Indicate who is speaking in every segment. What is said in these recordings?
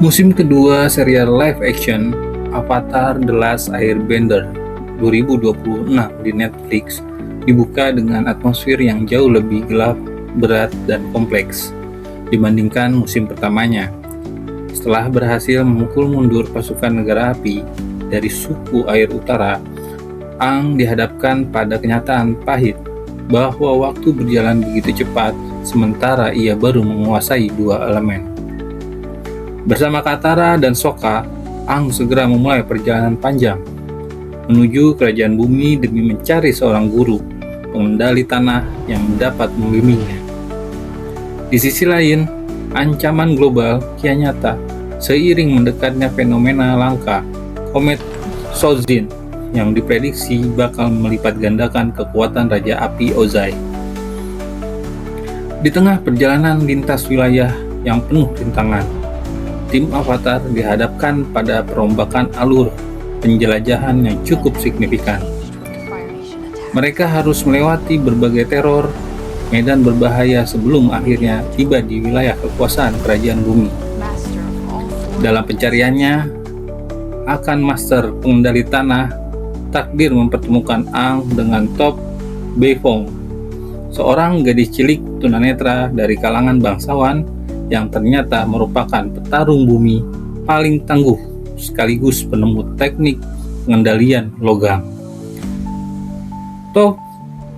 Speaker 1: Musim kedua serial live action Avatar: The Last Airbender 2026 di Netflix dibuka dengan atmosfer yang jauh lebih gelap, berat, dan kompleks dibandingkan musim pertamanya. Setelah berhasil memukul mundur pasukan negara api dari suku air utara, Aang dihadapkan pada kenyataan pahit bahwa waktu berjalan begitu cepat sementara ia baru menguasai dua elemen. Bersama Katara dan Sokka, Aang segera memulai perjalanan panjang menuju kerajaan bumi demi mencari seorang guru pengendali tanah yang dapat membimbingnya. Di sisi lain, ancaman global kian nyata seiring mendekatnya fenomena langka komet Shozin yang diprediksi bakal melipat gandakan kekuatan Raja Api Ozai. Di tengah perjalanan lintas wilayah yang penuh rintangan, tim Avatar dihadapkan pada perombakan alur penjelajahan yang cukup signifikan. Mereka harus melewati berbagai teror, medan berbahaya sebelum akhirnya tiba di wilayah kekuasaan kerajaan bumi. Dalam pencariannya akan master pengendali tanah, takdir mempertemukan Aang dengan Top Beifong, seorang gadis cilik tunanetra dari kalangan bangsawan yang ternyata merupakan petarung bumi paling tangguh sekaligus penemu teknik pengendalian logam. Top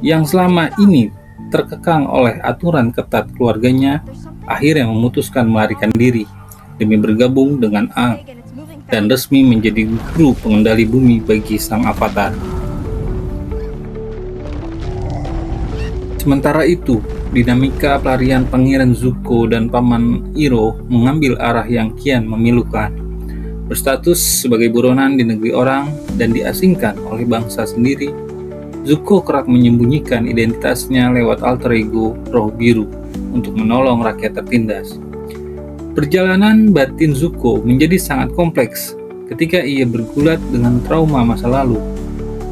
Speaker 1: yang selama ini terkekang oleh aturan ketat keluarganya akhirnya memutuskan melarikan diri demi bergabung dengan Aang dan resmi menjadi guru pengendali bumi bagi sang avatar. Sementara itu, dinamika pelarian Pangeran Zuko dan Paman Iroh mengambil arah yang kian memilukan. Berstatus sebagai buronan di negeri orang dan diasingkan oleh bangsa sendiri, Zuko kerap menyembunyikan identitasnya lewat alter ego Roh Biru untuk menolong rakyat tertindas. Perjalanan batin Zuko menjadi sangat kompleks ketika ia bergulat dengan trauma masa lalu,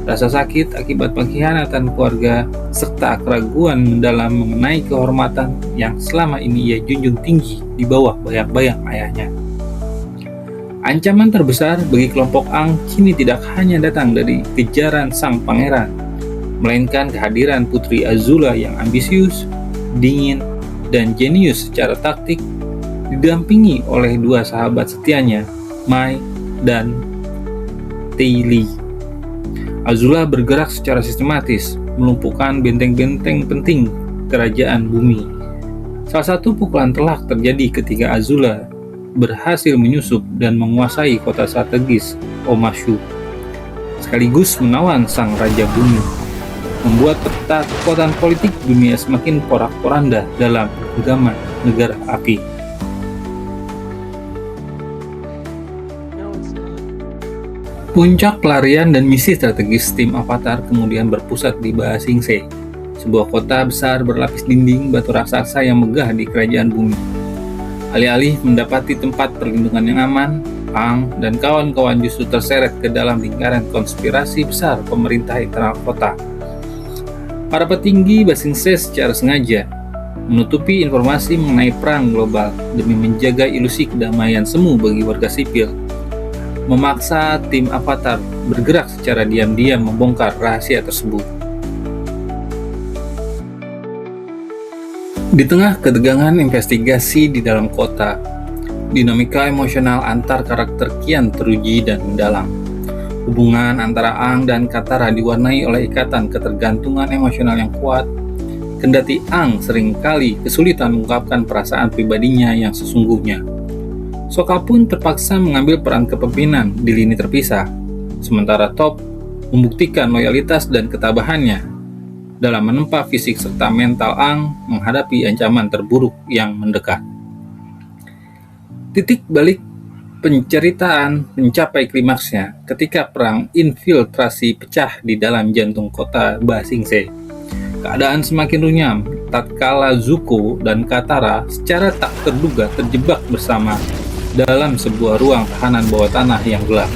Speaker 1: rasa sakit akibat pengkhianatan keluarga, serta keraguan mendalam mengenai kehormatan yang selama ini ia junjung tinggi di bawah bayang-bayang ayahnya. Ancaman terbesar bagi kelompok Aang kini tidak hanya datang dari kejaran sang pangeran, melainkan kehadiran Putri Azula yang ambisius, dingin, dan jenius secara taktik, didampingi oleh dua sahabat setianya, Mai dan Ty Lee. Azula bergerak secara sistematis, melumpuhkan benteng-benteng penting kerajaan bumi. Salah satu pukulan telak terjadi ketika Azula berhasil menyusup dan menguasai kota strategis Omashu, sekaligus menawan sang Raja Bumi, membuat peta kekuatan politik dunia semakin porak-poranda dalam genggaman negara api. Puncak pelarian dan misi strategis tim Avatar kemudian berpusat di Ba Sing Se, sebuah kota besar berlapis dinding batu raksasa yang megah di kerajaan bumi. Alih-alih mendapati tempat perlindungan yang aman, Aang dan kawan-kawan justru terseret ke dalam lingkaran konspirasi besar pemerintah internal kota. Para petinggi Ba Sing Se secara sengaja menutupi informasi mengenai perang global demi menjaga ilusi kedamaian semu bagi warga sipil, memaksa tim Avatar bergerak secara diam-diam membongkar rahasia tersebut. Di tengah ketegangan investigasi di dalam kota, dinamika emosional antar karakter kian teruji dan mendalam. Hubungan antara Aang dan Katara diwarnai oleh ikatan ketergantungan emosional yang kuat, kendati Aang seringkali kesulitan mengungkapkan perasaan pribadinya yang sesungguhnya. Sokka pun terpaksa mengambil peran kepemimpinan di lini terpisah, sementara Top membuktikan loyalitas dan ketabahannya dalam menempa fisik serta mental Aang menghadapi ancaman terburuk yang mendekat. Titik balik penceritaan mencapai klimaksnya ketika perang infiltrasi pecah di dalam jantung kota Ba Sing Se. Keadaan semakin runyam tatkala Zuko dan Katara secara tak terduga terjebak bersama dalam sebuah ruang tahanan bawah tanah yang gelap.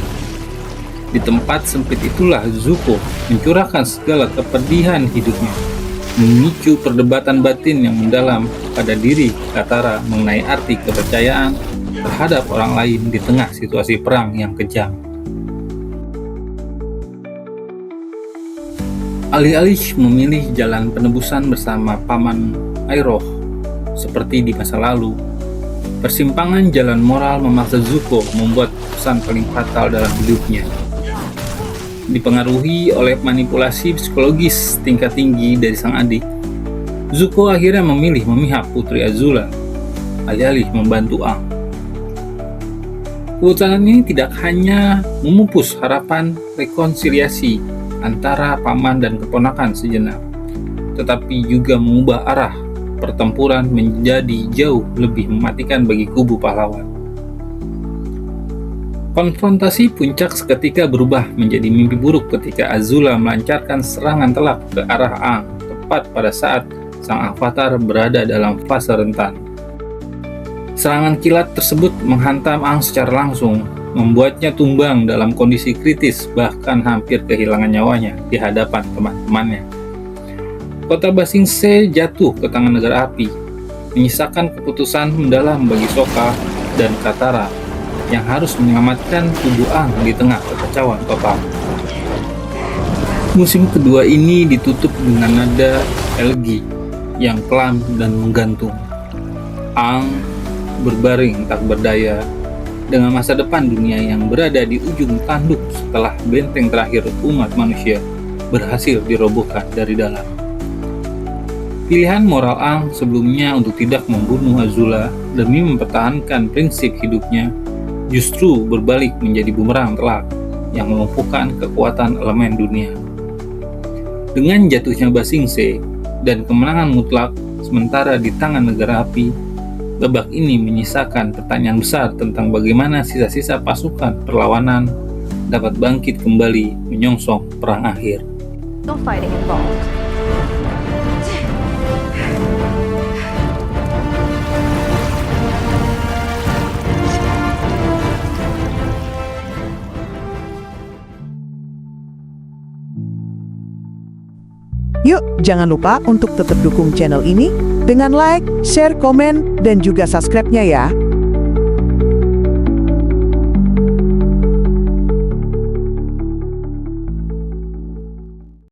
Speaker 1: Di tempat sempit itulah Zuko mencurahkan segala kepedihan hidupnya, memicu perdebatan batin yang mendalam pada diri Katara mengenai arti kepercayaan terhadap orang lain di tengah situasi perang yang kejam. Alih-alih memilih jalan penebusan bersama Paman Iroh seperti di masa lalu, persimpangan jalan moral memaksa Zuko membuat keputusan paling fatal dalam hidupnya. Dipengaruhi oleh manipulasi psikologis tingkat tinggi dari sang adik, Zuko akhirnya memilih memihak Putri Azula alih-alih membantu Aang. Keputusan ini tidak hanya memupus harapan rekonsiliasi antara paman dan keponakan sejenak, tetapi juga mengubah arah pertempuran menjadi jauh lebih mematikan bagi kubu pahlawan. Konfrontasi puncak seketika berubah menjadi mimpi buruk ketika Azula melancarkan serangan telak ke arah Aang tepat pada saat sang avatar berada dalam fase rentan. Serangan kilat tersebut menghantam Aang secara langsung, membuatnya tumbang dalam kondisi kritis bahkan hampir kehilangan nyawanya di hadapan teman-temannya. Kota Ba Sing Se jatuh ke tangan Negara Api, menyisakan keputusan mendalam bagi Sokka dan Katara yang harus menyelamatkan tubuh Aang di tengah kekacauan total. Musim kedua ini ditutup dengan nada elegi yang kelam dan menggantung. Aang berbaring tak berdaya dengan masa depan dunia yang berada di ujung tanduk setelah benteng terakhir umat manusia berhasil dirobohkan dari dalam. Pilihan moral Aang sebelumnya untuk tidak membunuh Azula demi mempertahankan prinsip hidupnya justru berbalik menjadi bumerang telak yang melumpuhkan kekuatan elemen dunia. Dengan jatuhnya Ba Sing Se dan kemenangan mutlak sementara di tangan Negara Api, babak ini menyisakan pertanyaan besar tentang bagaimana sisa-sisa pasukan perlawanan dapat bangkit kembali menyongsong perang akhir.
Speaker 2: No fighting involved.
Speaker 3: Yuk, jangan lupa untuk tetap dukung channel ini dengan like, share, komen, dan juga subscribe-nya ya.